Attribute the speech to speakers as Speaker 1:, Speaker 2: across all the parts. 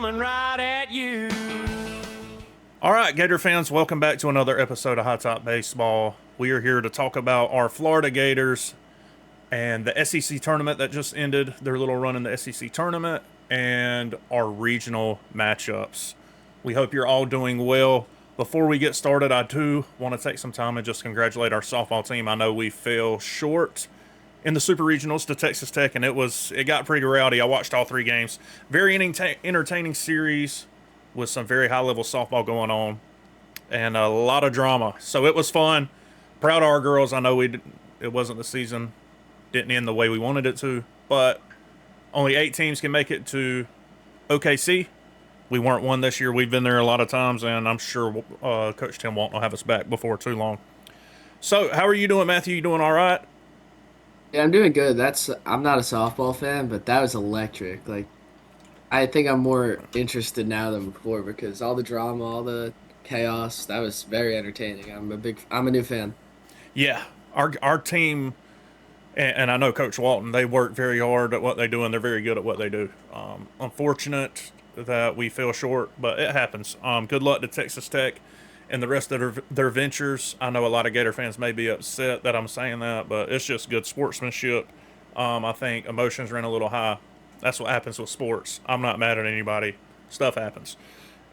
Speaker 1: coming right at you.
Speaker 2: All right, Gator fans, welcome back to another episode of Hightop Baseball. We are here to talk about our Florida Gators and the SEC tournament that just ended, their little run in the SEC tournament, and our regional matchups. We hope you're all doing well. Before we get started, I do want to take some time and just congratulate our softball team. I know we fell short in the Super Regionals to Texas Tech, and it got pretty rowdy. I watched all three games. Very entertaining series with some very high-level softball going on and a lot of drama. So it was fun. Proud of our girls. I know it wasn't the season, didn't end the way we wanted it to, but only 8 teams can make it to OKC. We weren't one this year. We've been there a lot of times, and I'm sure Coach Tim won't have us back before too long. So how are you doing, Matthew? You doing all right?
Speaker 3: Yeah, I'm doing good. I'm not a softball fan, but that was electric. Like I think I'm more interested now than before because all the drama, all the chaos, that was very entertaining. I'm a new fan.
Speaker 2: Yeah, our team, and I know Coach Walton, they work very hard at what they do, and they're very good at what they do. Unfortunate that we fell short, but it happens. Good luck to Texas Tech and the rest of their ventures. I know a lot of Gator fans may be upset that I'm saying that, but it's just good sportsmanship. I think emotions ran a little high. That's what happens with sports. I'm not mad at anybody. Stuff happens.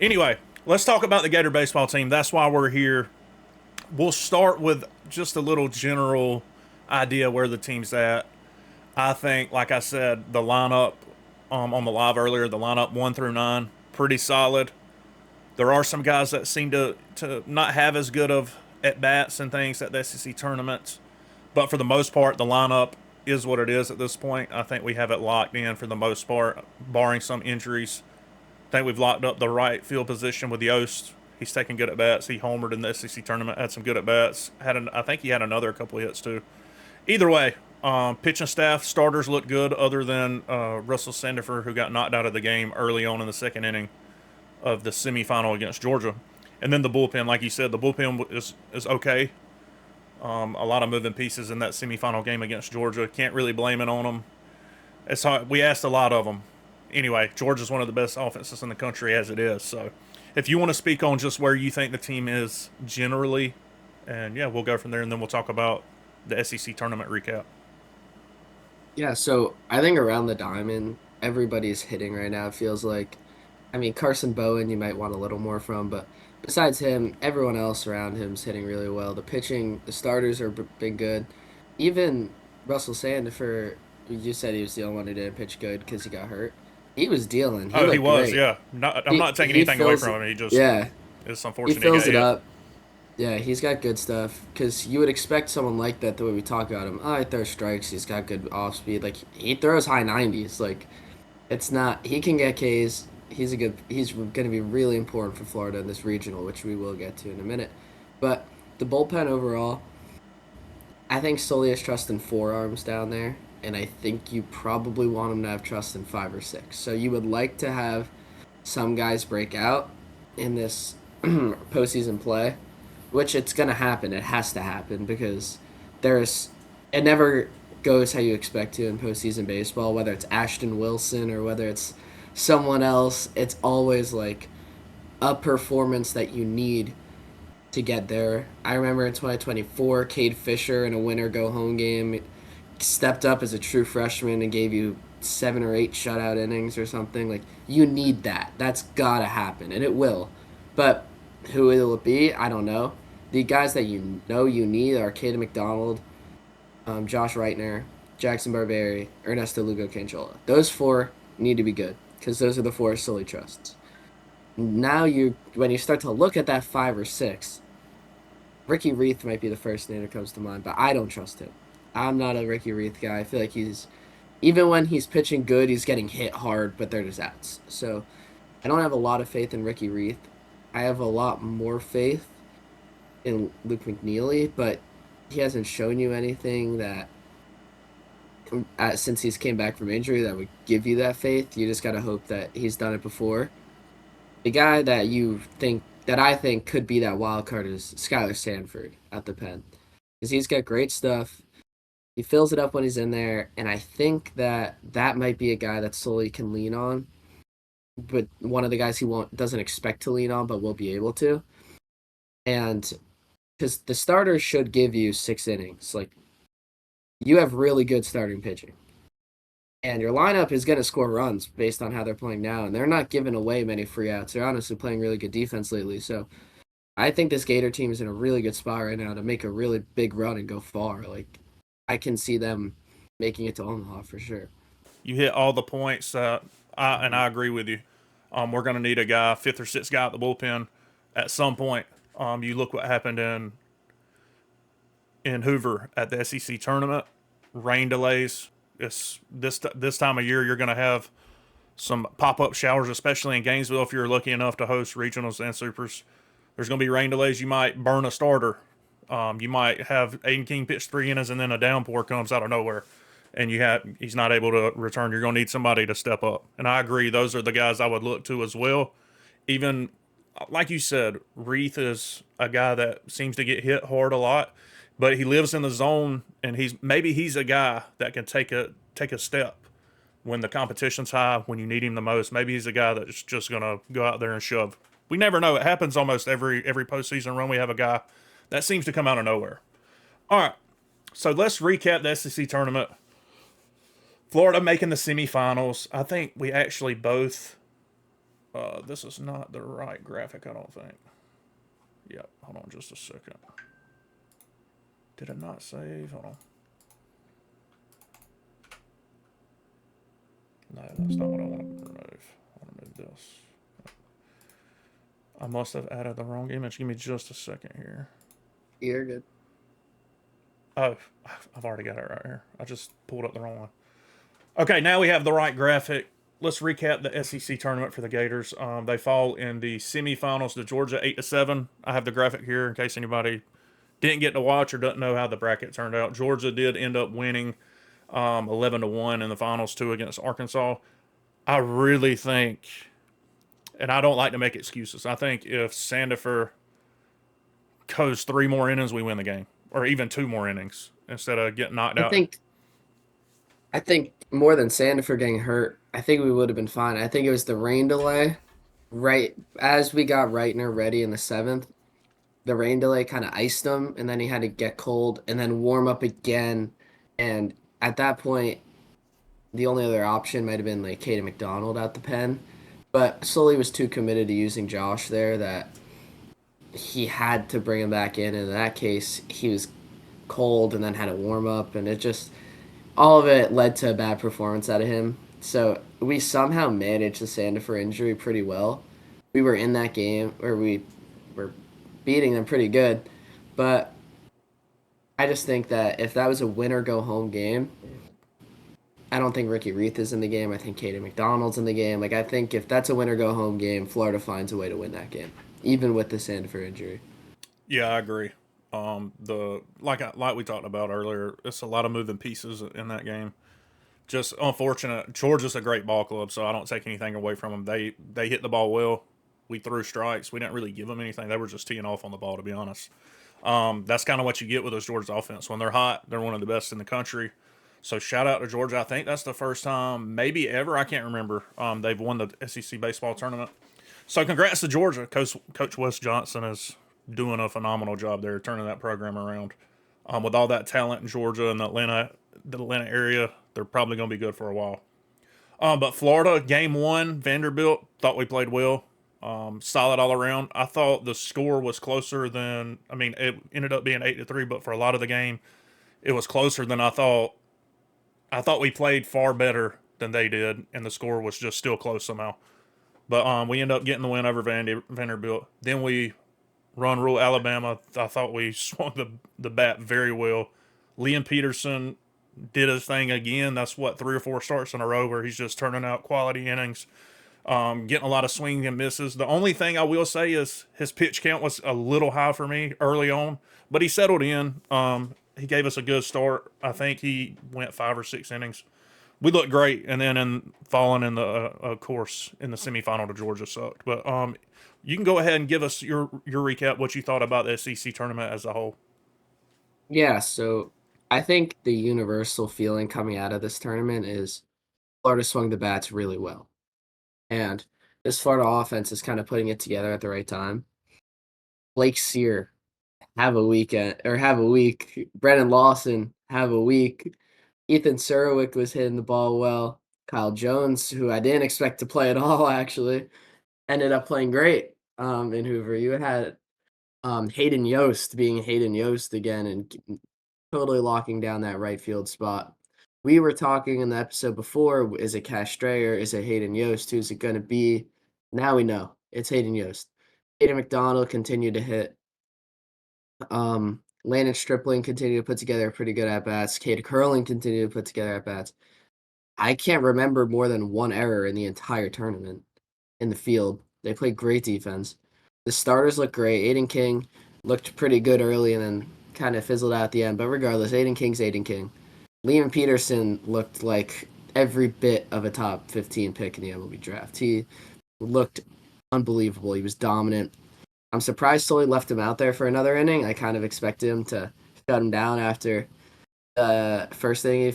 Speaker 2: Anyway, let's talk about the Gator baseball team. That's why we're here. We'll start with just a little general idea where the team's at. I think, like I said, the lineup on the live earlier, the lineup 1 through 9, pretty solid. There are some guys that seem to not have as good of at bats and things at the SEC tournaments, but for the most part, the lineup is what it is at this point. I think we have it locked in for the most part, barring some injuries. I think we've locked up the right field position with Yost. He's taking good at bats. He homered in the SEC tournament, had some good at bats. I think he had another couple of hits too. Either way, pitching staff starters look good, other than Russell Sandifer, who got knocked out of the game early on in the second inning of the semifinal against Georgia. And then the bullpen, like you said, the bullpen is okay. A lot of moving pieces in that semifinal game against Georgia. Can't really blame it on them. It's hard. We asked a lot of them. Anyway, Georgia's one of the best offenses in the country as it is. So if you want to speak on just where you think the team is generally, and yeah, we'll go from there, and then we'll talk about the SEC tournament recap.
Speaker 3: Yeah, so I think around the diamond, everybody's hitting right now. It feels like, I mean, Carson Bowen, you might want a little more from, but besides him, everyone else around him's hitting really well. The pitching, the starters are been good. Even Russell Sandifer, you said he was the only one who didn't pitch good because he got hurt. He was dealing. He
Speaker 2: Oh, he
Speaker 3: looked
Speaker 2: was,
Speaker 3: great.
Speaker 2: yeah. I'm not taking
Speaker 3: He
Speaker 2: anything away
Speaker 3: fills,
Speaker 2: from him. He just
Speaker 3: yeah,
Speaker 2: it's
Speaker 3: he
Speaker 2: unfortunate he
Speaker 3: fills
Speaker 2: got
Speaker 3: it
Speaker 2: hit.
Speaker 3: up. Yeah, he's got good stuff. Because you would expect someone like that the way we talk about him. Oh, he throws strikes. He's got good off speed. Like he throws high 90s. Like it's not. He can get Ks. He's going to be really important for Florida in this regional, which we will get to in a minute. But the bullpen overall, I think Stoli has trust in forearms down there, and I think you probably want him to have trust in 5 or 6. So you would like to have some guys break out in this postseason play, which it's going to happen. It has to happen because there's it never goes how you expect to in postseason baseball, whether it's Ashton Wilson or whether it's someone else. It's always like a performance that you need to get there. I remember in 2024, Cade Fisher in a winner go home game stepped up as a true freshman and gave you 7 or 8 shutout innings or something. Like you need that. That's gotta happen, and it will. But who will it be? I don't know. The guys that you know you need are Caden McDonald, Josh Reitner, Jackson Barberi, Ernesto Lugo Canchola. Those 4 need to be good because those are the 4 Sully trusts. Now when you start to look at that 5 or 6, Ricky Reith might be the first name that comes to mind, but I don't trust him. I'm not a Ricky Reith guy. I feel like even when he's pitching good, he's getting hit hard, but they're just outs. So I don't have a lot of faith in Ricky Reith. I have a lot more faith in Luke McNeely, but he hasn't shown you anything that since he's came back from injury that would give you that faith. You just gotta hope that he's done it before. The guy that I think could be that wild card is Skylar Sanford at the pen, because he's got great stuff. He fills it up when he's in there, and I think that might be a guy that Sully can lean on but one of the guys he won't doesn't expect to lean on, but will be able to. And because the starters should give you 6 innings, like you have really good starting pitching, and your lineup is going to score runs based on how they're playing now, and they're not giving away many free outs. They're honestly playing really good defense lately, so I think this Gator team is in a really good spot right now to make a really big run and go far. Like I can see them making it to Omaha for sure.
Speaker 2: You hit all the points, and I agree with you. We're going to need a guy, fifth or sixth guy at the bullpen at some point. You look what happened in Hoover at the SEC tournament, rain delays. This time of year you're going to have some pop up showers, especially in Gainesville if you're lucky enough to host regionals and supers. There's going to be rain delays. You might burn a starter. You might have Aiden King pitch 3 innings and then a downpour comes out of nowhere, and he's not able to return. You're going to need somebody to step up. And I agree, those are the guys I would look to as well. Even like you said, Reith is a guy that seems to get hit hard a lot, but he lives in the zone, and he's a guy that can take a step when the competition's high, when you need him the most. Maybe he's a guy that's just gonna go out there and shove. We never know. It happens almost every postseason run. We have a guy that seems to come out of nowhere. All right, so let's recap the SEC tournament. Florida making the semifinals. I think we actually both. This is not the right graphic, I don't think. Yep. Hold on just a second. Did it not save? Hold on. No, that's not what I want to remove. I want to remove this. I must have added the wrong image. Give me just a second here.
Speaker 3: You're good.
Speaker 2: Oh, I've already got it right here. I just pulled up the wrong one. Okay, now we have the right graphic. Let's recap the SEC tournament for the Gators. They fall in the semifinals to Georgia 8-7. I have the graphic here in case anybody didn't get to watch or doesn't know how the bracket turned out. Georgia did end up winning 11-1 in the finals, 2 against Arkansas. I really think, and I don't like to make excuses, I think if Sandifer goes 3 more innings, we win the game, or even 2 more innings instead of getting knocked
Speaker 3: I
Speaker 2: out.
Speaker 3: think I think more than Sandifer getting hurt, I think we would have been fine. I think it was the rain delay. Right as we got Reitner ready in the seventh, the rain delay kind of iced him, and then he had to get cold and then warm up again. And at that point, the only other option might have been like Caden McDonald out the pen. But Sully was too committed to using Josh there that he had to bring him back in. And in that case, he was cold and then had to warm up, and it just all of it led to a bad performance out of him. So we somehow managed the Sandifer injury pretty well. We were in that game where we were beating them pretty good, but I just think that if that was a win or go home game, I don't think Ricky Reith is in the game. I think Caden McDonald's in the game. Like I think if that's a win or go home game, Florida finds a way to win that game, even with the Sandifer injury.
Speaker 2: Yeah, I agree. The like we talked about earlier, it's a lot of moving pieces in that game. Just unfortunate. Georgia's a great ball club, so I don't take anything away from them. They hit the ball well. We threw strikes. We didn't really give them anything. They were just teeing off on the ball, to be honest. That's kind of what you get with this Georgia offense. When they're hot, they're one of the best in the country. So shout out to Georgia. I think that's the first time, maybe ever, I can't remember. They've won the SEC baseball tournament. So congrats to Georgia. Coach Wes Johnson is doing a phenomenal job there, turning that program around. With all that talent in Georgia and the Atlanta area, they're probably going to be good for a while. But Florida, game one, Vanderbilt, thought we played well. Solid all around. I thought the score was closer than, I mean, it ended up being 8-3, but for a lot of the game, it was closer than I thought. I thought we played far better than they did, and the score was just still close somehow. But we end up getting the win over Vanderbilt. Then we run rule Alabama. I thought we swung the bat very well. Liam Peterson did his thing again. That's what 3 or 4 starts in a row where he's just turning out quality innings, getting a lot of swings and misses. The only thing I will say is his pitch count was a little high for me early on, but he settled in. He gave us a good start. I think he went 5 or 6 innings. We looked great, and then in falling in the of course in the semifinal to Georgia sucked. But you can go ahead and give us your recap, what you thought about the SEC tournament as a whole.
Speaker 3: Yeah, so I think the universal feeling coming out of this tournament is Florida swung the bats really well. And This Florida offense is kind of putting it together at the right time. Blake Sear, have a weekend or have a week. Brennan Lawson, have a week. Ethan Surwick was hitting the ball well. Kyle Jones, who I didn't expect to play at all, actually, ended up playing great in Hoover. You had Hayden Yost being Hayden Yost again and totally locking down that right field spot. We were talking in the episode before, is it Cash Strayer? Is it Hayden Yost? Who's it going to be? Now we know. It's Hayden Yost. Hayden McDonald continued to hit. Landon Stripling continued to put together pretty good at-bats. Cade Curling continued to put together at-bats. I can't remember more than one error in the entire tournament in the field. They played great defense. The starters looked great. Aiden King looked pretty good early and then kind of fizzled out at the end. But regardless, Aiden King's Aiden King. Liam Peterson looked like every bit of a top 15 pick in the MLB draft. He looked unbelievable. He was dominant. I'm surprised Sully left him out there for another inning. I kind of expected him to shut him down after the first thing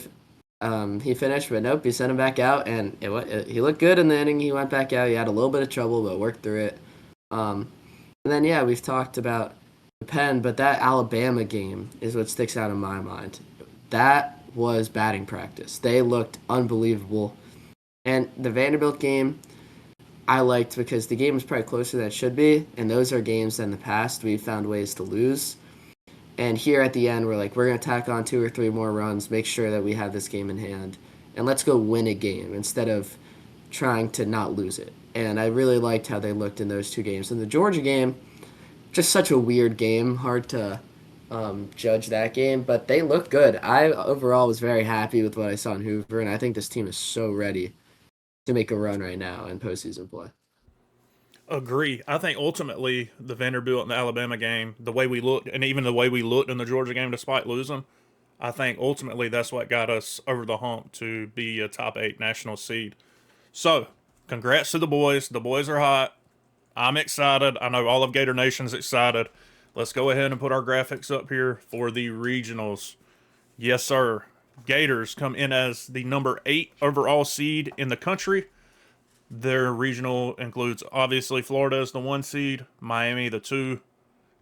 Speaker 3: he finished, but nope, he sent him back out, and he looked good in the inning. He went back out. He had a little bit of trouble, but worked through it. And then, yeah, we've talked about the Penn, but that Alabama game is what sticks out in my mind. That was batting practice. They looked unbelievable. And the Vanderbilt game, I liked because the game was probably closer than it should be, and those are games that in the past we've found ways to lose. And here at the end, we're like, we're going to tack on 2 or 3 more runs, make sure that we have this game in hand, and let's go win a game instead of trying to not lose it. And I really liked how they looked in those 2 games. In the Georgia game, just such a weird game, hard to judge that game, but they looked good. I overall was very happy with what I saw in Hoover, and I think this team is so ready to make a run right now in postseason play.
Speaker 2: Agree. I think ultimately the Vanderbilt and the Alabama game, the way we looked, and even the way we looked in the Georgia game despite losing, I think ultimately that's what got us over the hump to be a top 8 national seed. So, congrats to the boys. The boys are hot. I'm excited. I know all of Gator Nation's excited. Let's go ahead and put our graphics up here for the regionals. Yes, sir. Gators come in as the number 8 overall seed in the country. Their regional includes obviously Florida as the 1 seed, Miami the 2,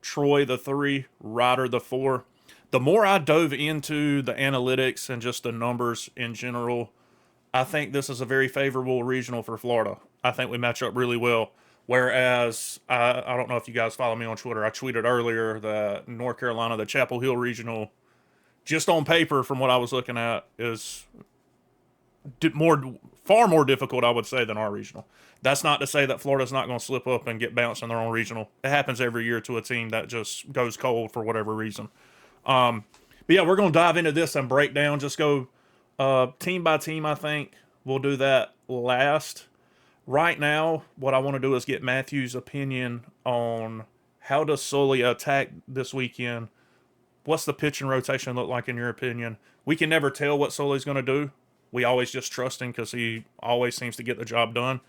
Speaker 2: Troy the 3, Ryder the 4. The more I dove into the analytics and just the numbers in general, I think this is a very favorable regional for Florida. I think we match up really well. Whereas, I don't know if you guys follow me on Twitter, I tweeted earlier that North Carolina, the Chapel Hill regional, just on paper from what I was looking at, is far more difficult, I would say, than our regional. That's not to say that Florida's not going to slip up and get bounced in their own regional. It happens every year to a team that just goes cold for whatever reason. But yeah, we're going to dive into this and break down, just go team by team, I think. We'll do that last. Right now, what I want to do is get Matthew's opinion on how does Sully attack this weekend. What's the pitching rotation look like in your opinion? We can never tell what Sully's going to do. We always just trust him because he always seems to get the job done.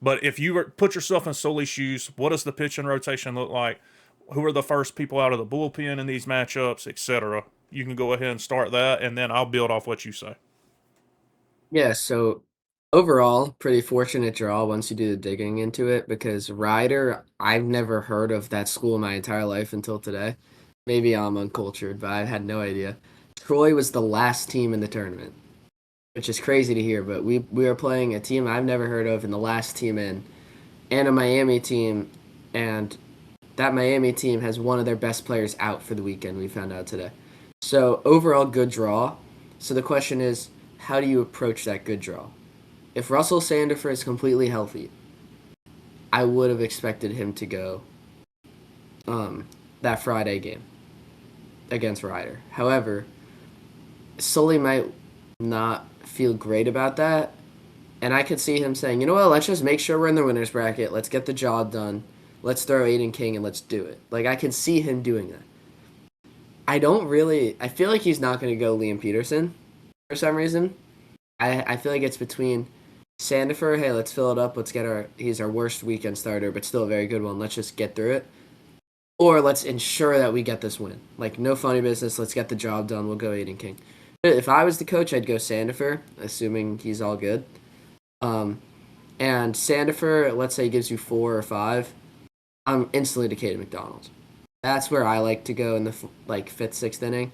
Speaker 2: But if you put yourself in Sully's shoes, what does the pitching rotation look like? Who are the first people out of the bullpen in these matchups, etc.? You can go ahead and start that, and then I'll build off what you say.
Speaker 3: Yeah, so overall, pretty fortunate draw once you do the digging into it because Ryder, I've never heard of that school in my entire life until today. Maybe I'm uncultured, but I had no idea. Troy was the last team in the tournament, which is crazy to hear, but we are playing a team I've never heard of and the last team in, and a Miami team, and that Miami team has one of their best players out for the weekend, we found out today. So overall, good draw. So the question is, how do you approach that good draw? If Russell Sandifer is completely healthy, I would have expected him to go that Friday game against Ryder. However, Sully might not feel great about that, and I could see him saying, you know what, let's just make sure we're in the winner's bracket. Let's get the job done. Let's throw Aiden King and let's do it. Like, I can see him doing that. I feel like he's not going to go Liam Peterson for some reason. I feel like it's between Sandifer, hey, let's fill it up. He's our worst weekend starter, but still a very good one. Let's just get through it. Or let's ensure that we get this win. Like, no funny business. Let's get the job done. We'll go Aiden King. If I was the coach, I'd go Sandifer, assuming he's all good. and Sandifer, let's say, gives you 4 or 5, I'm instantly to Caden McDonald. That's where I like to go in the like fifth, sixth inning.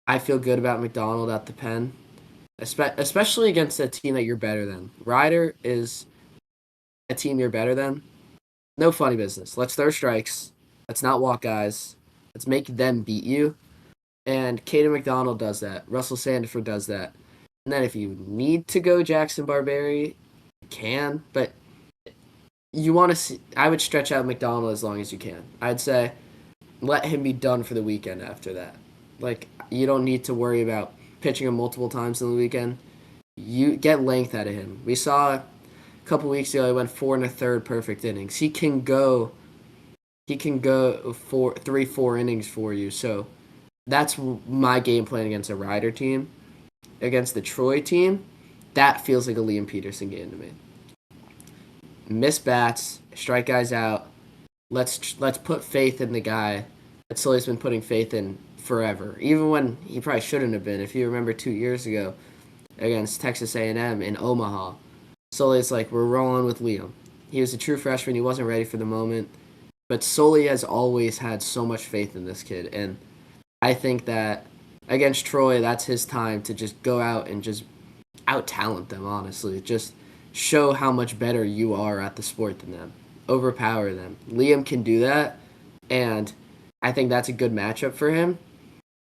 Speaker 3: I feel good about McDonald at the pen, especially against a team that you're better than. Ryder is a team you're better than. No funny business. Let's throw strikes. Let's not walk guys. Let's make them beat you. And Caden McDonald does that. Russell Sandiford does that. And then if you need to go Jackson Barberi, you can. But you want to see. I would stretch out McDonald as long as you can. I'd say let him be done for the weekend after that. Like, you don't need to worry about pitching him multiple times in the weekend. You get length out of him. We saw a couple weeks ago he went 4 1/3 perfect innings. He can go 4 innings for you. So that's my game plan against a Ryder team. Against the Troy team, that feels like a Liam Peterson game to me. Miss bats, strike guys out. Let's put faith in the guy that Sully's been putting faith in forever, even when he probably shouldn't have been. If you remember 2 years ago against Texas A&M in Omaha, Sully's like, we're rolling with Liam. He was a true freshman. He wasn't ready for the moment, but Sully has always had so much faith in this kid, and I think that against Troy, that's his time to just go out and just out talent them. Honestly, just show how much better you are at the sport than them, overpower them. Liam can do that, and I think that's a good matchup for him.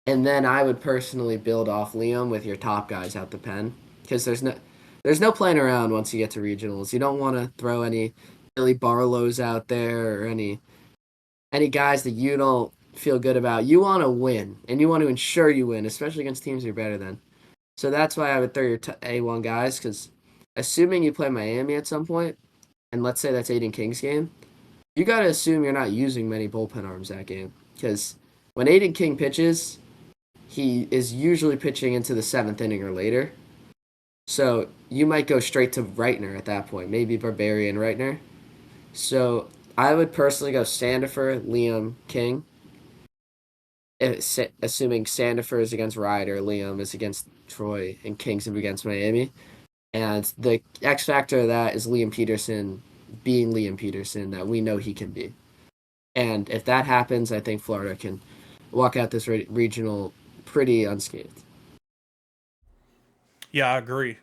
Speaker 3: And then I would personally build off Liam with your top guys out the pen because there's no playing around once you get to regionals. You don't want to throw any Billy Barlows out there or any guys that you don't feel good about. You want to win, and you want to ensure you win, especially against teams you're better than. So that's why I would throw your A1 guys, because assuming you play Miami at some point, and let's say that's Aiden King's game, you got to assume you're not using many bullpen arms that game. Because when Aiden King pitches, he is usually pitching into the seventh inning or later. So you might go straight to Reitner at that point, maybe Barbarian Reitner. So I would personally go Sandifer, Liam, King, assuming Sandifer is against Ryder, Liam is against Troy, and King's against Miami. And the X factor of that is Liam Peterson being Liam Peterson that we know he can be. And if that happens, I think Florida can walk out this regional pretty unscathed.
Speaker 2: Yeah, I agree.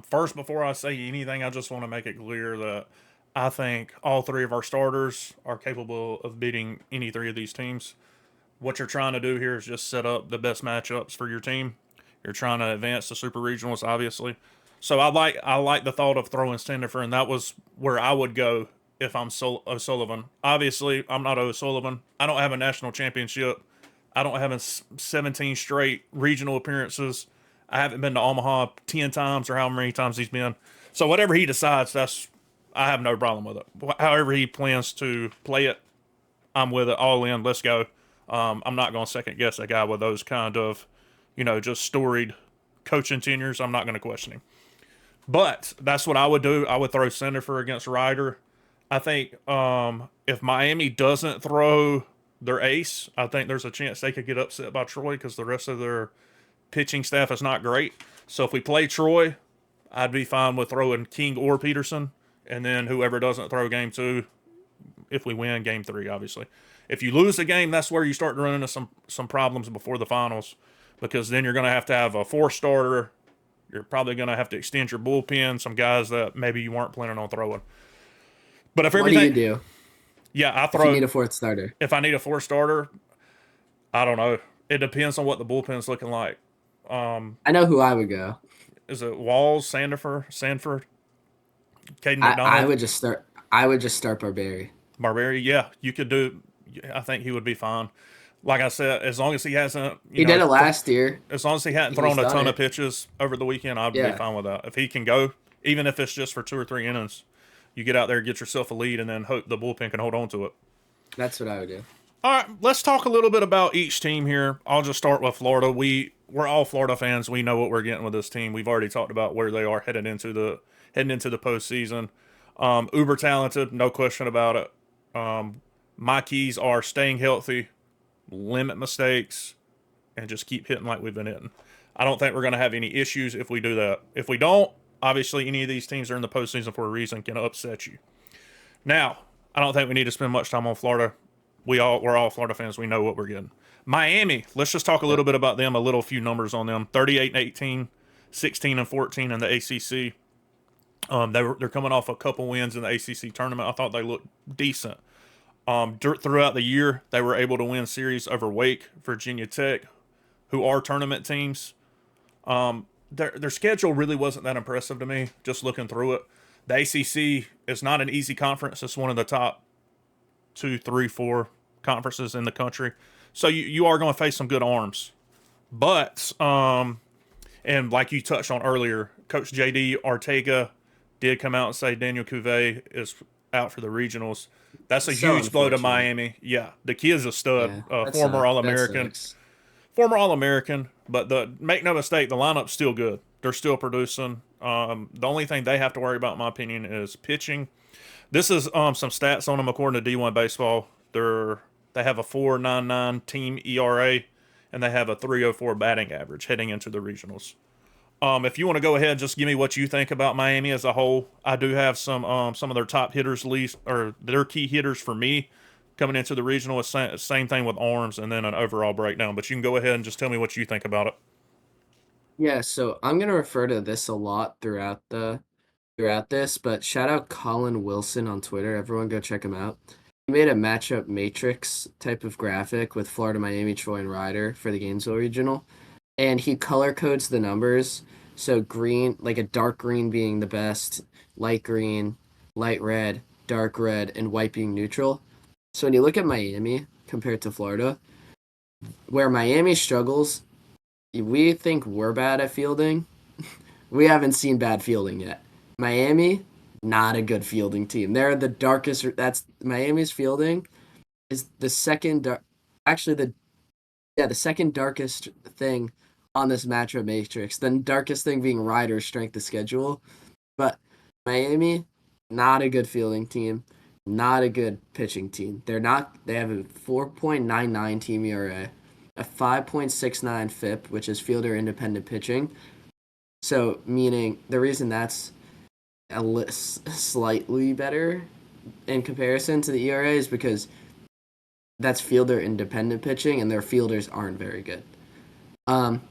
Speaker 2: First, before I say anything, I just want to make it clear that I think all three of our starters are capable of beating any three of these teams. What you're trying to do here is just set up the best matchups for your team. You're trying to advance the super regionals, obviously. So I like the thought of throwing Standifer, and that was where I would go if I'm O'Sullivan. Obviously, I'm not O'Sullivan. I don't have a national championship. I don't have 17 straight regional appearances. I haven't been to Omaha 10 times or how many times he's been. So whatever he decides, I have no problem with it. However he plans to play it, I'm with it. All in. Let's go. I'm not going to second guess a guy with those kind of, just storied coaching tenures. I'm not going to question him. But that's what I would do. I would throw Sendifer against Ryder. I think if Miami doesn't throw their ace, I think there's a chance they could get upset by Troy because the rest of their pitching staff is not great. So if we play Troy, I'd be fine with throwing King or Peterson, and then whoever doesn't throw game two, if we win game three, obviously. If you lose the game, that's where you start running into some problems before the finals, because then you're going to have a four starter. You're probably going to have to extend your bullpen, some guys that maybe you weren't planning on throwing. But if
Speaker 3: What do you
Speaker 2: everything,
Speaker 3: do
Speaker 2: yeah, I
Speaker 3: if you
Speaker 2: throw.
Speaker 3: need a fourth starter?
Speaker 2: If I need a four starter, I don't know. It depends on what the bullpen's looking like.
Speaker 3: I know who I would go.
Speaker 2: Is it Walls, Sanford, Caden
Speaker 3: I
Speaker 2: McDonald,
Speaker 3: would just start. I would just start Barberi.
Speaker 2: Barberi? Yeah, you could do. I think he would be fine. Like I said, as long as he hasn't,
Speaker 3: He did it last year.
Speaker 2: as long as he hadn't
Speaker 3: He's
Speaker 2: thrown a
Speaker 3: done
Speaker 2: ton of
Speaker 3: it.
Speaker 2: pitches over the weekend, I'd be
Speaker 3: Yeah,
Speaker 2: fine with that. If he can go, even if it's just for 2 or 3 innings, you get out there, get yourself a lead, and then hope the bullpen can hold on to it.
Speaker 3: that's what I would do.
Speaker 2: All right, let's talk a little bit about each team here. I'll just start with Florida. We're all Florida fans. We know what we're getting with this team. We've already talked about where they are heading into the postseason. Uber talented, no question about it. My keys are staying healthy, limit mistakes, and just keep hitting like we've been hitting. I don't think we're going to have any issues if we do that. If we don't, Obviously, any of these teams are in the postseason for a reason, can upset you. Now, I don't think we need to spend much time on Florida. We're all Florida fans. We know what we're getting. Miami, let's just talk a little
Speaker 3: Yep.
Speaker 2: bit about them, a few numbers on them. 38 and 18, 16 and 14 in the ACC. They're coming off a couple wins in the ACC tournament. I thought they looked decent. Throughout the year, they were able to win series over Wake, Virginia Tech, who are tournament teams. Their schedule really wasn't that impressive to me, just looking through it. The ACC is not an easy conference. It's one of the top two, three, four conferences in the country. So you are going to face some good arms. But, and like you touched on earlier, Coach JD Ortega did come out and say Daniel Cuvée is out for the regionals. That's a
Speaker 3: So
Speaker 2: huge blow to
Speaker 3: unfortunate.
Speaker 2: Miami. Yeah, the kid's a stud,
Speaker 3: Yeah, that
Speaker 2: former
Speaker 3: sucks.
Speaker 2: All
Speaker 3: That
Speaker 2: American,
Speaker 3: sucks.
Speaker 2: former All American. But make no mistake, the lineup's still good. They're still producing. The only thing they have to worry about, in my opinion, is pitching. This is some stats on them according to D1 Baseball. They have a 4.99 team ERA, and they have a 3.04 batting average heading into the regionals. If you want to go ahead, just give me what you think about Miami as a whole. I do have some of their top hitters, least or their key hitters for me coming into the regional. Same thing with arms, and then an overall breakdown. But you can go ahead and just tell me what you think about it.
Speaker 3: Yeah, so I'm gonna refer to this a lot throughout this, but shout out Colin Wilson on Twitter. Everyone go check him out. He made a matchup matrix type of graphic with Florida, Miami, Troy, and Ryder for the Gainesville Regional. And he color codes the numbers. So green, like a dark green being the best, light green, light red, dark red, and white being neutral. So when you look at Miami compared to Florida, where Miami struggles, we think we're bad at fielding. We haven't seen bad fielding yet. Miami, not a good fielding team. They're the darkest. That's Miami's fielding is the second actually the second darkest thing on this matchup matrix. The darkest thing being Ryder's strength of schedule. But Miami, not a good fielding team, not a good pitching team. They have a 4.99 team ERA, a 5.69 FIP, which is fielder independent pitching. So meaning the reason that's slightly better in comparison to the ERA is because that's fielder independent pitching, and their fielders aren't very good. Um,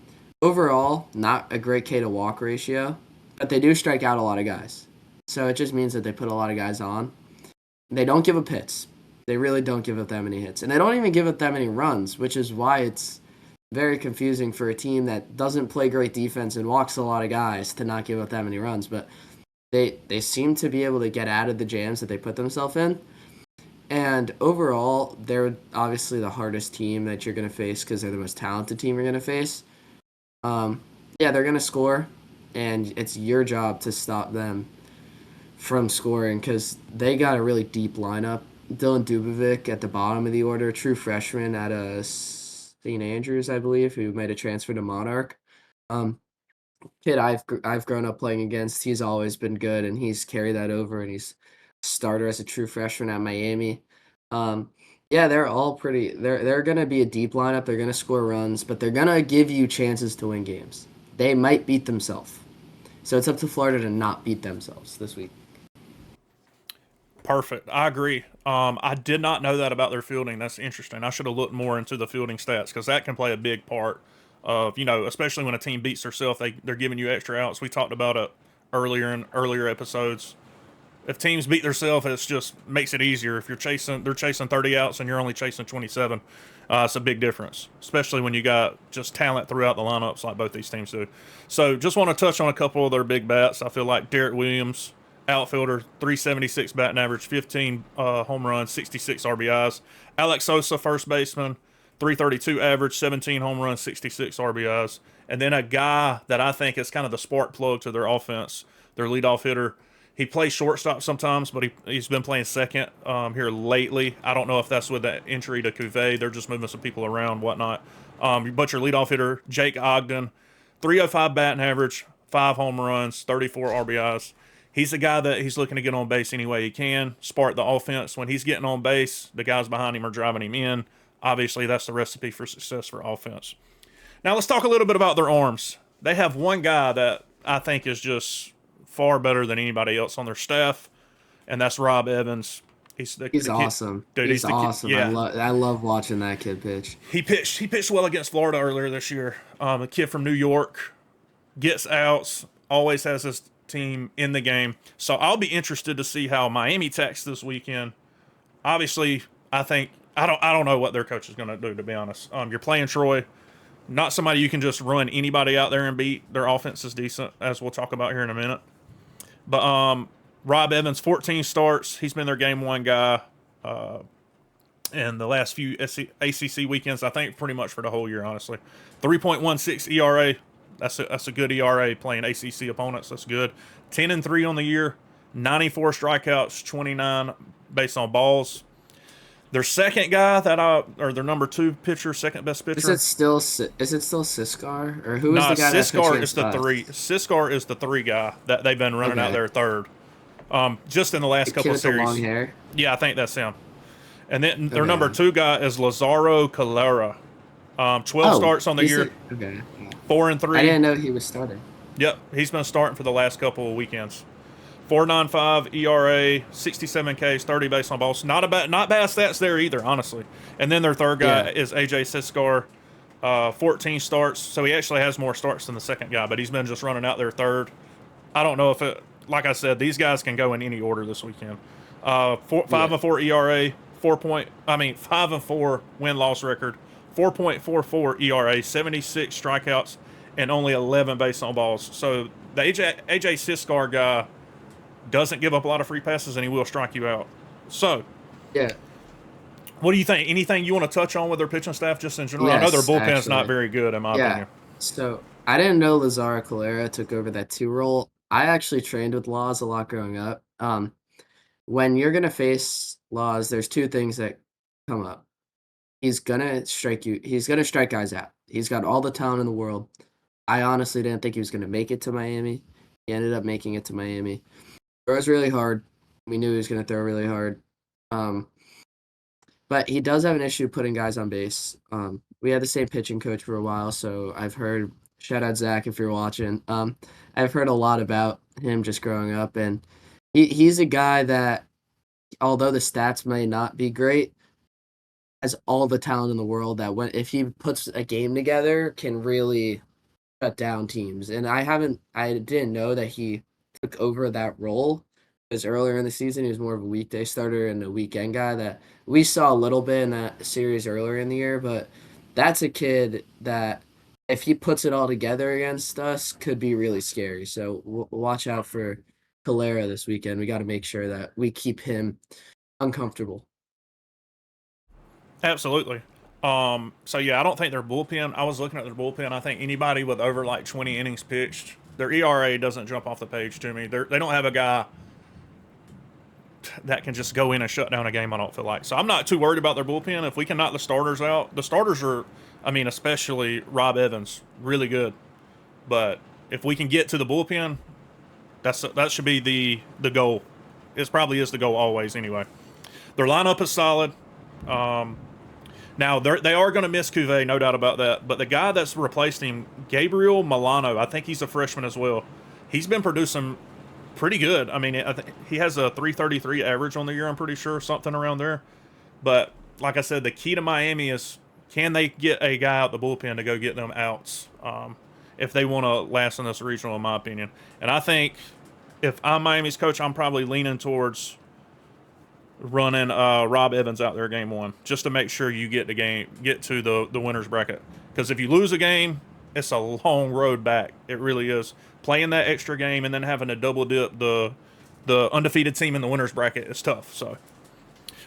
Speaker 3: Overall, not a great K to walk ratio, but they do strike out a lot of guys. So it just means that they put a lot of guys on. They don't give up hits. They really don't give up that many hits. And they don't even give up that many runs, which is why it's very confusing for a team that doesn't play great defense and walks a lot of guys to not give up that many runs. But they seem to be able to get out of the jams that they put themselves in. And overall, they're obviously the hardest team that you're going to face because they're the most talented team you're going to face. Yeah, they're going to score, and it's your job to stop them from scoring because they got a really deep lineup. Dylan Dubovic at the bottom of the order, true freshman at St. Andrews, I believe, who made a transfer to Monarch. Kid I've grown up playing against. He's always been good, and he's carried that over, and he's starter as a true freshman at Miami. Yeah, they're all pretty. They're gonna be a deep lineup. They're gonna score runs, but they're gonna give you chances to win games. They might beat themselves, so it's up to Florida to not beat themselves this week.
Speaker 2: Perfect. I agree. I did not know that about their fielding. That's interesting. I should have looked more into the fielding stats because that can play a big part of, especially when a team beats herself, they're giving you extra outs. We talked about it earlier episodes. If teams beat themselves, it just makes it easier. If they're chasing 30 outs and you're only chasing 27. It's a big difference, especially when you got just talent throughout the lineups like both these teams do. So, just want to touch on a couple of their big bats. I feel like Derek Williams, outfielder, 376 batting average, 15 home runs, 66 RBIs. Alex Sosa, first baseman, 332 average, 17 home runs, 66 RBIs. And then a guy that I think is kind of the spark plug to their offense, their leadoff hitter. He plays shortstop sometimes, but he's been playing second here lately. I don't know if that's with that injury to Cuvée. They're just moving some people around, whatnot. But your leadoff hitter, Jake Ogden, 305 batting average, 5 home runs, 34 RBIs. He's the guy that he's looking to get on base any way he can, spark the offense. When he's getting on base, the guys behind him are driving him in. Obviously, that's the recipe for success for offense. Now, let's talk a little bit about their arms. They have one guy that I think is just far better than anybody else on their staff, and that's Rob Evans. He's
Speaker 3: He's
Speaker 2: the kid,
Speaker 3: awesome.
Speaker 2: dude. He's
Speaker 3: He's
Speaker 2: the kid.
Speaker 3: awesome.
Speaker 2: Yeah,
Speaker 3: I love watching that kid pitch.
Speaker 2: he pitched well against Florida earlier this year. A kid from New York, gets outs, always has his team in the game. So I'll be interested to see how Miami attacks this weekend. Obviously, I don't know what their coach is going to do, to be honest. You're playing Troy, not somebody you can just run anybody out there and beat. Their offense is decent, as we'll talk about here in a minute. But Rob Evans, 14 starts. He's been their game one guy in the last few ACC weekends. I think pretty much for the whole year, honestly. 3.16 ERA. That's a good ERA playing ACC opponents. That's good. 10-3 on the year. 94 strikeouts, 29 based on balls. Their second guy or their number 2 pitcher, second best pitcher.
Speaker 3: Is it still Siskar or who is the guy
Speaker 2: Siskar
Speaker 3: that
Speaker 2: is the 3. Siskar is the 3 guy that they've been running out there third. Just in the last couple of series.
Speaker 3: The long hair.
Speaker 2: Yeah, I think that's him. And then their number 2 guy is Lazaro Calera. 12 starts on the year. 4-3.
Speaker 3: I didn't know he was starting.
Speaker 2: Yep, he's been starting for the last couple of weekends. 4.95 ERA, 67 Ks, 30 base on balls. Not bad stats there either, honestly. And then their third guy is AJ Siskar, 14 starts. So he actually has more starts than the second guy, but he's been just running out there third. I don't know if it, like I said, these guys can go in any order this weekend. 5-4 ERA, 5-4 win-loss record, 4.44 ERA, 76 strikeouts, and only 11 base on balls. So the AJ Siskar guy doesn't give up a lot of free passes, and he will strike you out. So,
Speaker 3: yeah.
Speaker 2: What do you think? Anything you want to touch on with their pitching staff just in general?
Speaker 3: Yes,
Speaker 2: I know their bullpen's not very good, in my opinion.
Speaker 3: So, I didn't know Lazaro Calera took over that 2 role. I actually trained with Laws a lot growing up. When you're going to face Laws, there's 2 things that come up. He's going to strike you. He's going to strike guys out. He's got all the talent in the world. I honestly didn't think he was going to make it to Miami. He ended up making it to Miami. Throws really hard. We knew he was going to throw really hard. But he does have an issue putting guys on base. We had the same pitching coach for a while, so I've heard, shout out Zach if you're watching, I've heard a lot about him just growing up. And he's a guy that, although the stats may not be great, has all the talent in the world that if he puts a game together, can really shut down teams. And I didn't know that he took over that role, because earlier in the season he was more of a weekday starter and a weekend guy that we saw a little bit in that series earlier in the year. But that's a kid that, if he puts it all together against us, could be really scary. So watch out for Calera this weekend. We got to make sure that we keep him uncomfortable.
Speaker 2: Absolutely. So yeah, I don't think their bullpen, I was looking at their bullpen, I think anybody with over like 20 innings pitched, their ERA doesn't jump off the page to me. They don't have a guy that can just go in and shut down a game, I don't feel like. So I'm not too worried about their bullpen. If we can knock the starters out, the starters are, especially Rob Evans, really good. But if we can get to the bullpen, that should be the goal. It probably is the goal always anyway. Their lineup is solid. Now, they are going to miss Cuvée, no doubt about that. But the guy that's replaced him, Gabriel Milano, I think he's a freshman as well. He's been producing pretty good. He has a 333 average on the year, I'm pretty sure, something around there. But like I said, the key to Miami is, can they get a guy out the bullpen to go get them outs if they want to last in this regional, in my opinion. And I think if I'm Miami's coach, I'm probably leaning towards running Rob Evans out there game 1 just to make sure you get to the winner's bracket. Because if you lose a game, it's a long road back. It really is. Playing that extra game and then having to double dip the undefeated team in the winner's bracket is tough. So,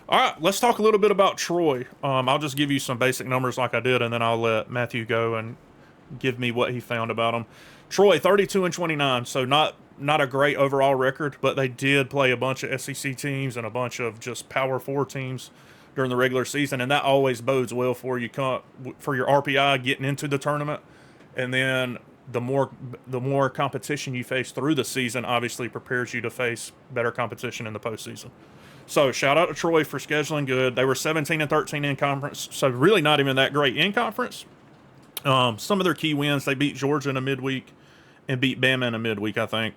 Speaker 2: all right, let's talk a little bit about Troy. I'll just give you some basic numbers like I did, and then I'll let Matthew go and give me what he found about them. Troy, 32-29, so not a great overall record, but they did play a bunch of SEC teams and a bunch of just Power 4 teams during the regular season, and that always bodes well for you for your RPI getting into the tournament. And then the more competition you face through the season obviously prepares you to face better competition in the postseason. So shout out to Troy for scheduling good. They were 17-13 in conference, so really not even that great in conference. Some of their key wins, they beat Georgia in a midweek and beat Bama in a midweek, I think.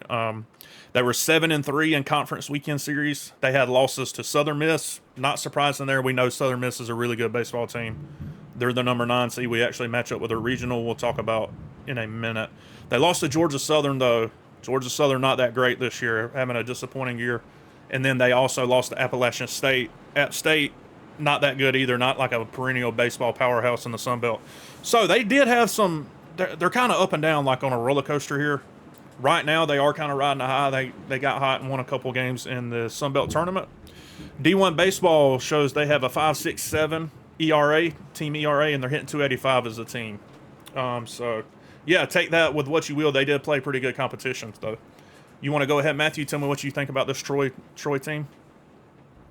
Speaker 2: They were 7-3 in conference weekend series. They had losses to Southern Miss. Not surprising there. We know Southern Miss is a really good baseball team. They're the number 9 seed. We actually match up with their regional. We'll talk about in a minute. They lost to Georgia Southern though. Georgia Southern not that great this year, having a disappointing year. And then they also lost to Appalachian State. App State not that good either. Not like a perennial baseball powerhouse in the Sun Belt. So they did have some. They're kind of up and down, like on a roller coaster here. Right now, they are kind of riding a high. They got hot and won a couple games in the Sun Belt tournament. D1 baseball shows they have a 5.67 ERA, team ERA, and they're hitting 285 as a team. So, yeah, take that with what you will. They did play pretty good competitions, though. You want to go ahead, Matthew? Tell me what you think about this Troy team.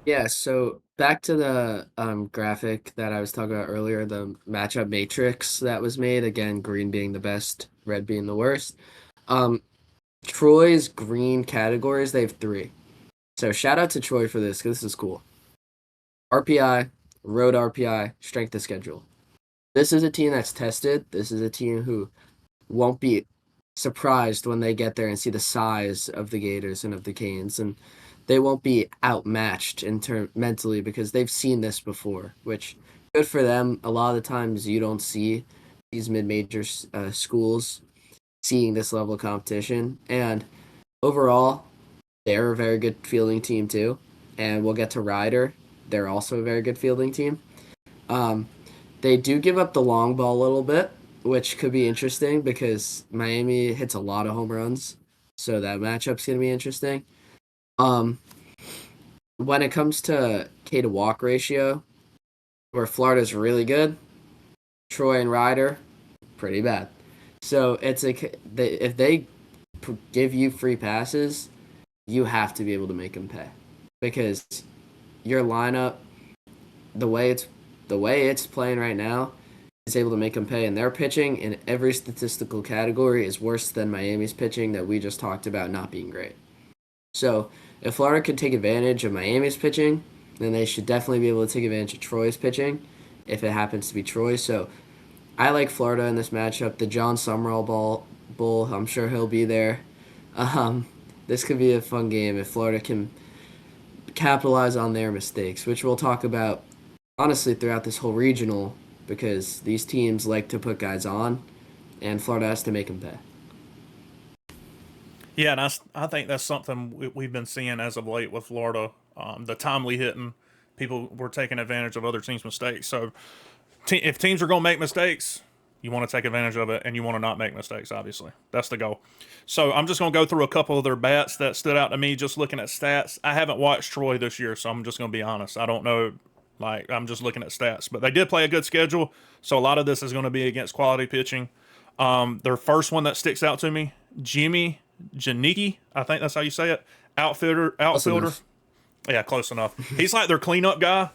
Speaker 3: Yeah, so back to the graphic that I was talking about earlier, the matchup matrix that was made. Again, green being the best, red being the worst. Um, Troy's green categories, they have three. So shout out to Troy for this because this is cool. RPI, road RPI, strength of schedule. This is a team that's tested. This is a team who won't be surprised when they get there and see the size of the Gators and of the Canes, and they won't be outmatched mentally because they've seen this before. Which good for them. A lot of the times you don't see these mid-major schools seeing this level of competition, and overall, they're a very good fielding team too. And we'll get to Ryder. They're also a very good fielding team. Um, they do give up the long ball a little bit, which could be interesting because Miami hits a lot of home runs, so that matchup's gonna be interesting. Um, when it comes to K to walk ratio, where Florida's really good, Troy and Ryder pretty bad. So it's if they give you free passes, you have to be able to make them pay because your lineup, the way it's playing right now, is able to make them pay. And their pitching in every statistical category is worse than Miami's pitching that we just talked about not being great. So if Florida could take advantage of Miami's pitching, then they should definitely be able to take advantage of Troy's pitching if it happens to be Troy. So I like Florida in this matchup. The John Summerall Bull, I'm sure he'll be there. This could be a fun game if Florida can capitalize on their mistakes, which we'll talk about honestly throughout this whole regional because these teams like to put guys on, and Florida has to make them pay.
Speaker 2: Yeah, and I think that's something we've been seeing as of late with Florida. The timely hitting, people were taking advantage of other teams' mistakes. So if teams are going to make mistakes, you want to take advantage of it, and you want to not make mistakes, obviously. That's the goal. So I'm just going to go through a couple of their bats that stood out to me just looking at stats. I haven't watched Troy this year, so I'm just going to be honest. I don't know. I'm just looking at stats. But they did play a good schedule, so a lot of this is going to be against quality pitching. Their first one that sticks out to me, Jimmy Janicki, I think that's how you say it. Outfielder. Yeah, close enough. He's like their cleanup guy.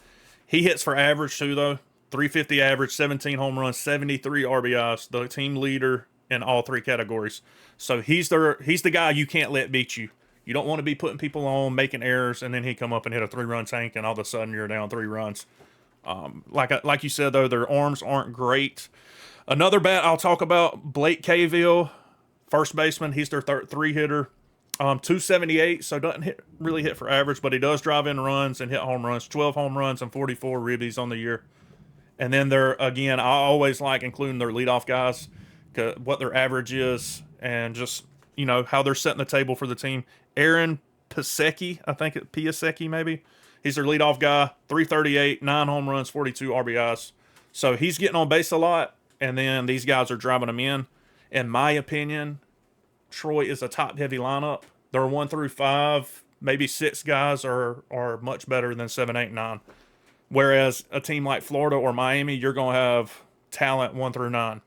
Speaker 2: He hits for average too, though. 350 average, 17 home runs, 73 RBIs. The team leader in all three categories. So he's the guy you can't let beat you. You don't want to be putting people on, making errors, and then he come up and hit a 3-run tank, and all of a sudden you're down 3 runs. Like you said though, their arms aren't great. Another bat I'll talk about, Blake Cavill, first baseman. He's their 3 hitter. 278, so doesn't really hit for average, but he does drive in runs and hit home runs. 12 home runs and 44 ribbies on the year. And then I always like including their leadoff guys, what their average is, and just how they're setting the table for the team. Aaron Pisecki, I think Piasecki maybe. He's their leadoff guy. 338, 9 home runs, 42 RBIs. So he's getting on base a lot, and then these guys are driving them in. In my opinion, Troy is a top-heavy lineup. They're 1 through 5, maybe 6 guys are much better than 7, 8, 9. Whereas a team like Florida or Miami, you're going to have talent 1 through 9.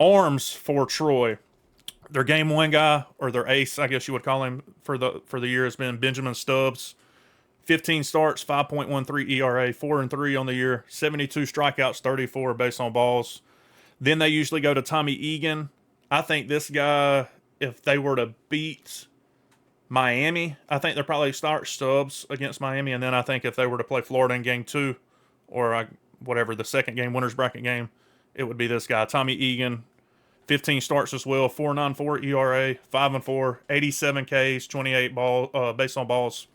Speaker 2: Arms for Troy, their game 1 guy, or their ace, I guess you would call him, for the year has been Benjamin Stubbs. 15 starts, 5.13 ERA, 4-3 on the year, 72 strikeouts, 34 based on balls. Then they usually go to Tommy Egan. I think this guy, if they were to beat Miami, I think they'll probably start Stubbs against Miami, and then I think if they were to play Florida in game 2, or whatever, the second game, winner's bracket game, it would be this guy, Tommy Egan. 15 starts as well, 4.94 ERA, 5-4, 87 Ks, 28 base on balls.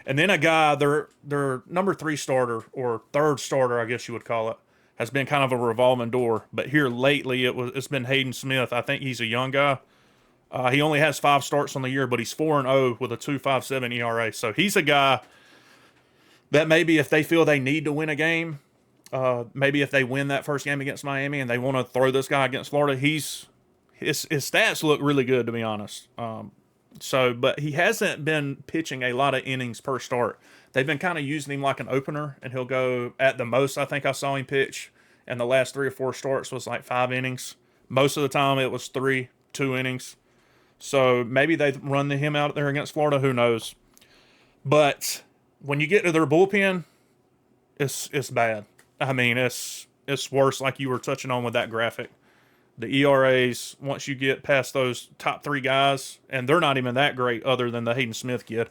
Speaker 2: And then a guy, their number 3 starter or third starter, I guess you would call it, has been kind of a revolving door. But here lately, it's been Hayden Smith. I think he's a young guy. He only has 5 starts on the year, but he's 4-0 with a 2.57 ERA. So he's a guy that maybe if they feel they need to win a game, maybe if they win that first game against Miami and they want to throw this guy against Florida, his stats look really good, to be honest. But he hasn't been pitching a lot of innings per start. They've been kind of using him like an opener, and he'll go at the most. I think I saw him pitch, and the last 3 or 4 starts was like 5 innings. Most of the time it was 2 innings. So maybe they run him out there against Florida. Who knows? But when you get to their bullpen, it's bad. I mean, it's worse, like you were touching on with that graphic. The ERAs, once you get past those top 3 guys, and they're not even that great other than the Hayden Smith kid,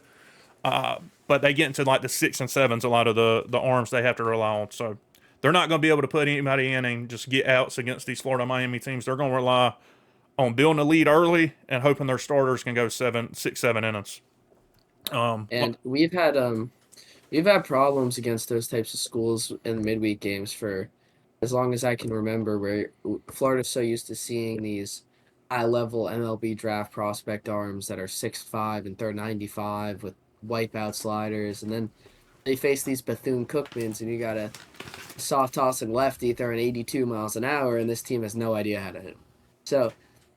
Speaker 2: but they get into like the 6 and 7s, a lot of the arms they have to rely on. So they're not going to be able to put anybody in and just get outs against these Florida Miami teams. They're going to rely on building a lead early and hoping their starters can go 6, 7 innings.
Speaker 3: And we've had problems against those types of schools in midweek games for as long as I can remember, where Florida's so used to seeing these high-level MLB draft prospect arms that are 6'5" and throw 95 with wipeout sliders, and then they face these Bethune-Cookmans, and you got a soft-tossing lefty throwing 82 miles an hour, and this team has no idea how to hit him. So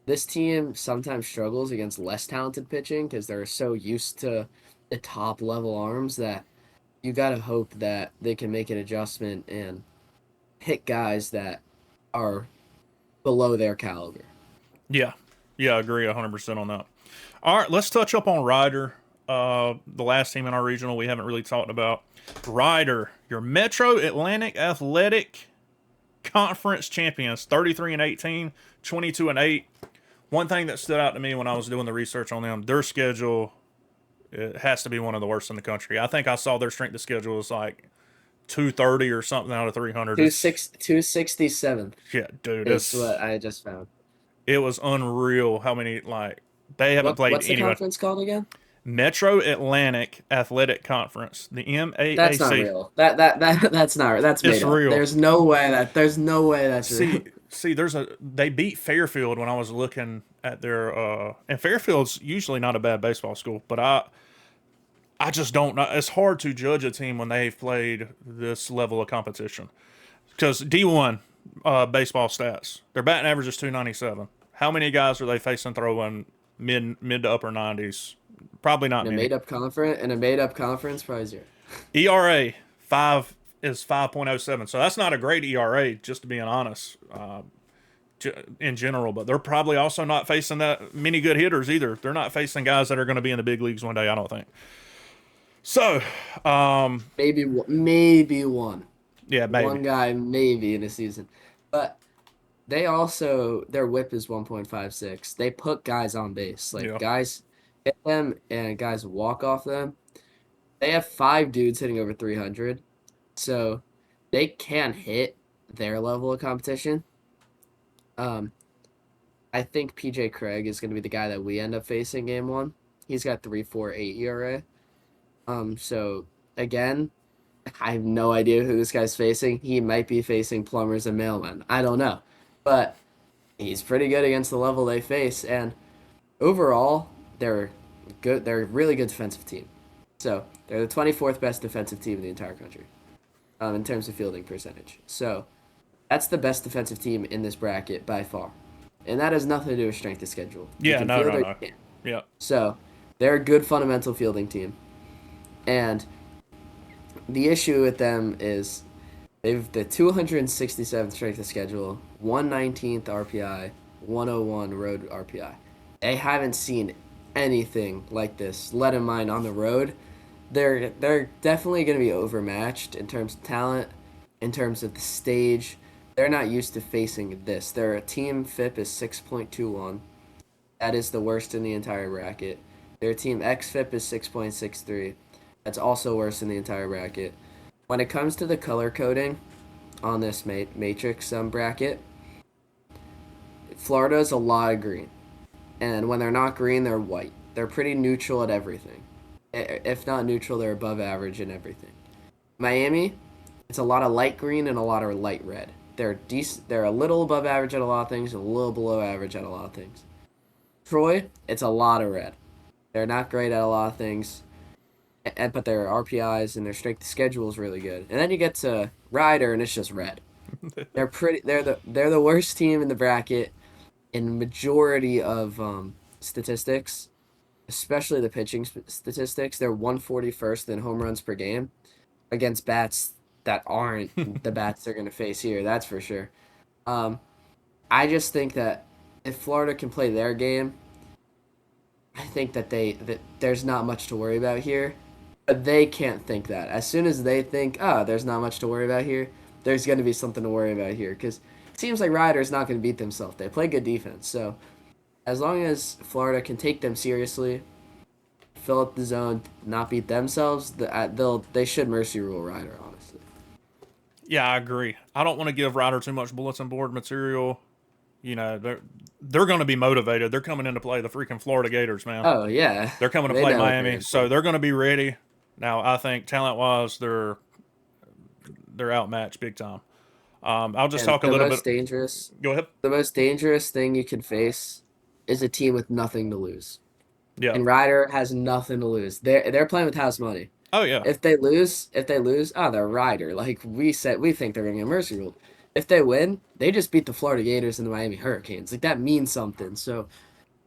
Speaker 3: this team sometimes struggles against less talented pitching because they're so used to the top-level arms that you got to hope that they can make an adjustment and hit guys that are below their caliber.
Speaker 2: Yeah, I agree 100% on that. All right, let's touch up on Ryder, the last team in our regional we haven't really talked about. Ryder, your Metro Atlantic Athletic Conference champions, 33-18, 22-8. One thing that stood out to me when I was doing the research on them, their schedule, it has to be one of the worst in the country. I think I saw their strength of schedule was like 230 or something out of 300.
Speaker 3: 267.
Speaker 2: Yeah, dude.
Speaker 3: That's what I just found.
Speaker 2: It was unreal how many, like, they haven't played
Speaker 3: What's the
Speaker 2: anybody.
Speaker 3: conference called again?
Speaker 2: Metro Atlantic Athletic Conference, the MAAC.
Speaker 3: That's not real. That's not. That's made
Speaker 2: It's
Speaker 3: up.
Speaker 2: real.
Speaker 3: There's no way that's real.
Speaker 2: See, they beat Fairfield when I was looking at their and Fairfield's usually not a bad baseball school, but I just don't know. It's hard to judge a team when they've played this level of competition. Because D1 baseball stats, their batting average is 297. How many guys are they facing throwing mid to upper 90s? Probably not many.
Speaker 3: In a made up conference, probably 0.
Speaker 2: ERA 5 is 5.07. So that's not a great ERA, just to be honest, in general. But they're probably also not facing that many good hitters either. They're not facing guys that are going to be in the big leagues one day, I don't think. So,
Speaker 3: maybe one.
Speaker 2: Yeah, maybe.
Speaker 3: One guy maybe in a season. But their whip is 1.56. They put guys on base. Guys hit them and guys walk off them. They have 5 dudes hitting over 300. So they can hit their level of competition. I think PJ Craig is going to be the guy that we end up facing game 1. He's got 3.48 ERA. So again, I have no idea who this guy's facing. He might be facing plumbers and mailmen. I don't know. But he's pretty good against the level they face. And overall, they're good. They're a really good defensive team. So they're the 24th best defensive team in the entire country in terms of fielding percentage. So that's the best defensive team in this bracket by far. And that has nothing to do with strength of schedule.
Speaker 2: Yeah, no. Yeah.
Speaker 3: So they're a good fundamental fielding team. And the issue with them is they've the 267th strength of schedule, 119th RPI, 101 road RPI. They haven't seen anything like this, let alone on the road. They're definitely going to be overmatched in terms of talent, in terms of the stage. They're not used to facing this. Their team FIP is 6.21. That is the worst in the entire bracket. Their team XFIP is 6.63. That's also worse in the entire bracket. When it comes to the color coding on this matrix bracket, Florida's a lot of green, and when they're not green, they're white. They're pretty neutral at everything. If not neutral, they're above average in everything. Miami, it's a lot of light green and a lot of light red. They're decent. They're a little above average at a lot of things and a little below average at a lot of things. Troy, it's a lot of red. They're not great at a lot of things, but their RPIs and their strength of schedule is really good. And then you get to Ryder, and it's just red. They're pretty. They're the worst team in the bracket in majority of statistics, especially the pitching statistics. They're 141st in home runs per game against bats that aren't the bats they're going to face here. That's for sure. Um, I just think that if Florida can play their game, I think that there's not much to worry about here. But they can't think that. As soon as they think, oh, there's not much to worry about here, there's going to be something to worry about here. Because it seems like Ryder's not going to beat themselves. They play good defense. So as long as Florida can take them seriously, fill up the zone, not beat themselves, they should mercy rule Ryder, honestly.
Speaker 2: Yeah, I agree. I don't want to give Ryder too much bulletin board material. You know, they're going to be motivated. They're coming in to play the freaking Florida Gators, man.
Speaker 3: Oh yeah,
Speaker 2: They're coming to
Speaker 3: they
Speaker 2: play
Speaker 3: know what they're
Speaker 2: Miami,
Speaker 3: into.
Speaker 2: so they're going to be ready. Now, I think talent wise, they're outmatched big time. I'll just
Speaker 3: And
Speaker 2: talk a little bit. Go ahead.
Speaker 3: the most dangerous thing you can face is a team with nothing to lose.
Speaker 2: Yeah.
Speaker 3: And Ryder has nothing to lose. They're playing with house money.
Speaker 2: Oh yeah.
Speaker 3: If they lose, oh, they're Ryder. Like we said, we think they're gonna get mercy ruled. If they win, they just beat the Florida Gators and the Miami Hurricanes. Like that means something. So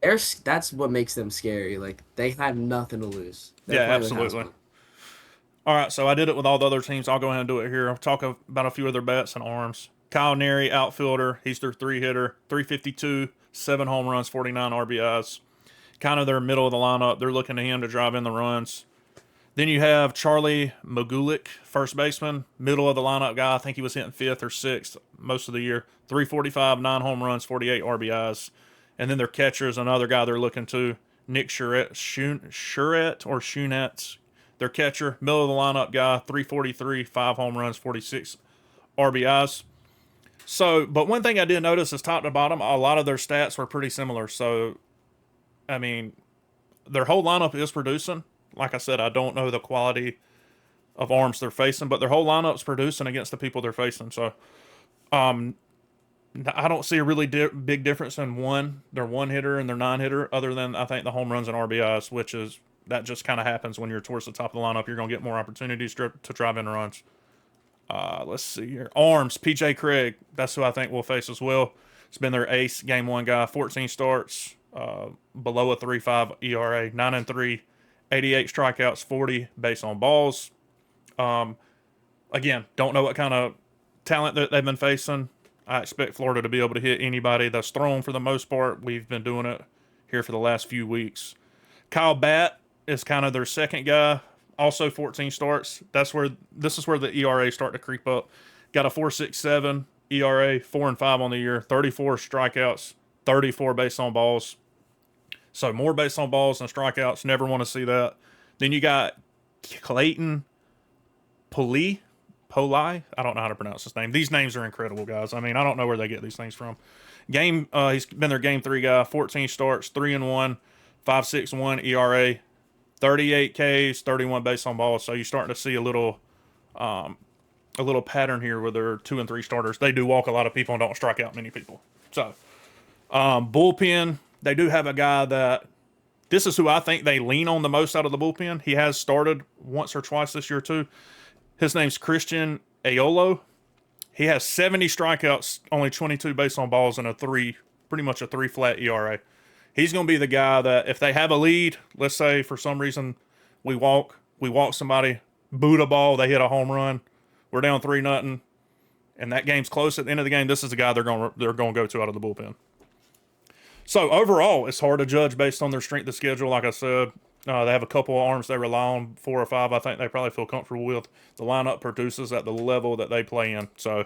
Speaker 3: that's what makes them scary. Like they have nothing to lose. They're
Speaker 2: Yeah,
Speaker 3: playing with house
Speaker 2: absolutely.
Speaker 3: money.
Speaker 2: All right, so I did it with all the other teams. I'll go ahead and do it here. I'll talk about a few of their bats and arms. Kyle Neri, outfielder. He's their three hitter, 352, 7 home runs, 49 RBIs. Kind of their middle of the lineup. They're looking to him to drive in the runs. Then you have Charlie Magulik, first baseman, middle of the lineup guy. I think he was hitting fifth or sixth most of the year. 345, 9 home runs, 48 RBIs. And then their catcher is another guy they're looking to, Nick Shuret. Their catcher, middle of the lineup guy, 343, 5 home runs, 46 RBIs. So, but one thing I did notice is top to bottom, a lot of their stats were pretty similar. So, I mean, their whole lineup is producing. Like I said, I don't know the quality of arms they're facing, but their whole lineup's producing against the people they're facing. So, um, I don't see a really big difference in their one hitter and their nine hitter, other than I think the home runs and RBIs, which is that just kind of happens when you're towards the top of the lineup. You're going to get more opportunities to drive in runs. Let's see here. Arms, PJ Craig. That's who I think we'll face as well. It's been their ace game one guy. 14 starts, below a 3.5 ERA, 9-3, 88 strikeouts, 40 base on balls. Again, don't know what kind of talent that they've been facing. I expect Florida to be able to hit anybody that's thrown for the most part. We've been doing it here for the last few weeks. Kyle Batt is kind of their second guy. Also 14 starts. This is where the ERA start to creep up. Got a 4.67 ERA, 4-5 on the year, 34 strikeouts, 34 base on balls. So more base on balls than strikeouts. Never want to see that. Then you got Clayton Poli. I don't know how to pronounce his name. These names are incredible, guys. I mean, I don't know where they get these things from. He's been their game three guy. 14 starts, 3-1, 5.61 ERA, 38 Ks, 31 base on balls. So you're starting to see a little pattern here with their 2 and 3 starters. They do walk a lot of people and don't strike out many people. So bullpen, they do have a guy that this is who I think they lean on the most out of the bullpen. He has started once or twice this year too. His name's Christian Aolo. He has 70 strikeouts, only 22 base on balls, and pretty much a 3 flat ERA. He's going to be the guy that if they have a lead, let's say for some reason we walk somebody, boot a ball, they hit a home run, we're down 3-0, and that game's close at the end of the game. This is the guy they're going to go to out of the bullpen. So overall, it's hard to judge based on their strength of schedule. Like I said, they have a couple of arms they rely on, 4 or 5. I think they probably feel comfortable with. The lineup produces at the level that they play in. So,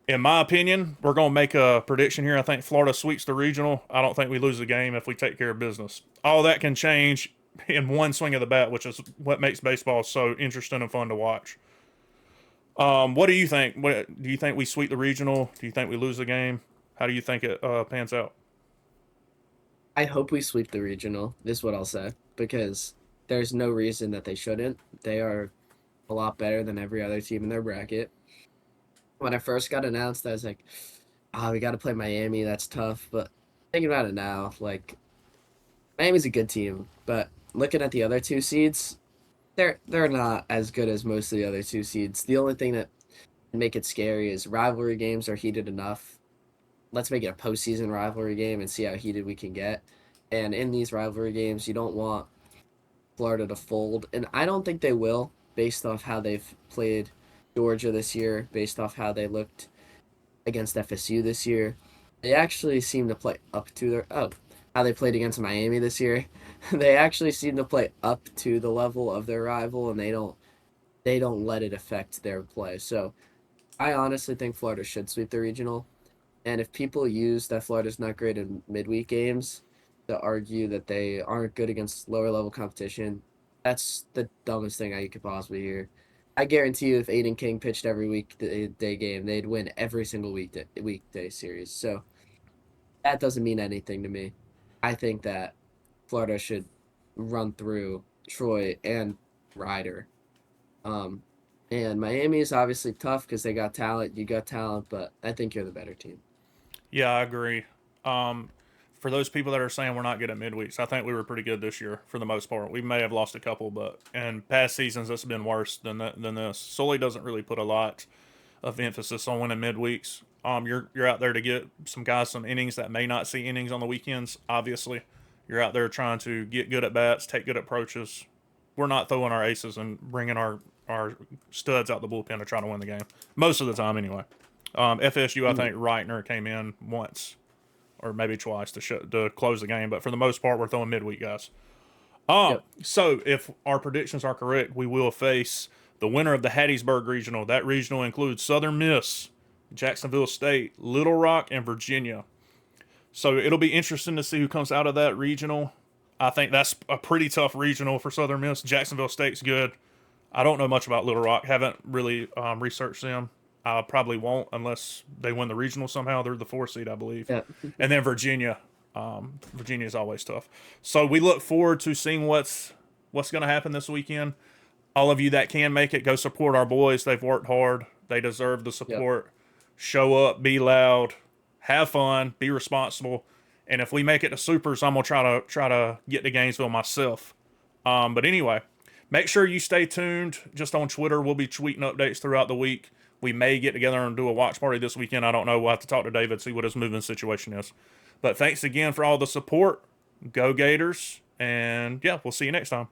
Speaker 2: in my opinion, we're going to make a prediction here. I think Florida sweeps the regional. I don't think we lose the game if we take care of business. All that can change in one swing of the bat, which is what makes baseball so interesting and fun to watch. What do you think? Do you think we sweep the regional? Do you think we lose the game? How do you think it pans out?
Speaker 3: I hope we sweep the regional, is what I'll say, because there's no reason that they shouldn't. They are a lot better than every other team in their bracket. When I first got announced, I was like, "Ah, we got to play Miami. That's tough." But thinking about it now, like Miami's a good team, but looking at the other two seeds, they're not as good as most of the other two seeds. The only thing that can make it scary is rivalry games are heated enough. Let's make it a postseason rivalry game and see how heated we can get. And in these rivalry games, you don't want Florida to fold, and I don't think they will, based off how they've played Georgia this year, based off how they looked against FSU this year. They actually seem to play up to their how they played against Miami this year. They actually seem to play up to the level of their rival, and they don't let it affect their play. So I honestly think Florida should sweep the regional. And if people use that Florida's not great in midweek games to argue that they aren't good against lower level competition, that's the dumbest thing I could possibly hear. I guarantee you, if Aiden King pitched every weekday game, they'd win every single weekday series. So that doesn't mean anything to me. I think that Florida should run through Troy and Ryder. Um, and Miami is obviously tough because they got talent. You got talent, but I think you're the better team.
Speaker 2: Yeah, I agree. Um, for those people that are saying we're not good at midweeks, I think we were pretty good this year for the most part. We may have lost a couple, but in past seasons it's been worse than this. Sully doesn't really put a lot of emphasis on winning midweeks. You're out there to get some guys some innings that may not see innings on the weekends. Obviously, you're out there trying to get good at bats, take good approaches. We're not throwing our aces and bringing our studs out the bullpen to try to win the game most of the time, anyway. FSU, I
Speaker 3: Mm,
Speaker 2: think Reitner came in once or maybe twice to close the game, but for the most part, we're throwing midweek guys.
Speaker 3: yep.
Speaker 2: So if our predictions are correct, we will face the winner of the Hattiesburg Regional. That regional includes Southern Miss, Jacksonville State, Little Rock, and Virginia. So it'll be interesting to see who comes out of that regional. I think that's a pretty tough regional for Southern Miss. Jacksonville State's good. I don't know much about Little Rock. Haven't really researched them. I probably won't unless they win the regional somehow. They're the 4 seed, I believe.
Speaker 3: Yeah.
Speaker 2: And then Virginia. Virginia is always tough. So we look forward to seeing what's going to happen this weekend. All of you that can make it, go support our boys. They've worked hard. They deserve the
Speaker 3: Yep.
Speaker 2: support. Show up, be loud, have fun, be responsible. And if we make it to supers, I'm gonna try to get to Gainesville myself. But anyway, make sure you stay tuned. Just on Twitter, we'll be tweeting updates throughout the week. We may get together and do a watch party this weekend. I don't know. We'll have to talk to David, see what his moving situation is. But thanks again for all the support. Go Gators. And yeah, we'll see you next time.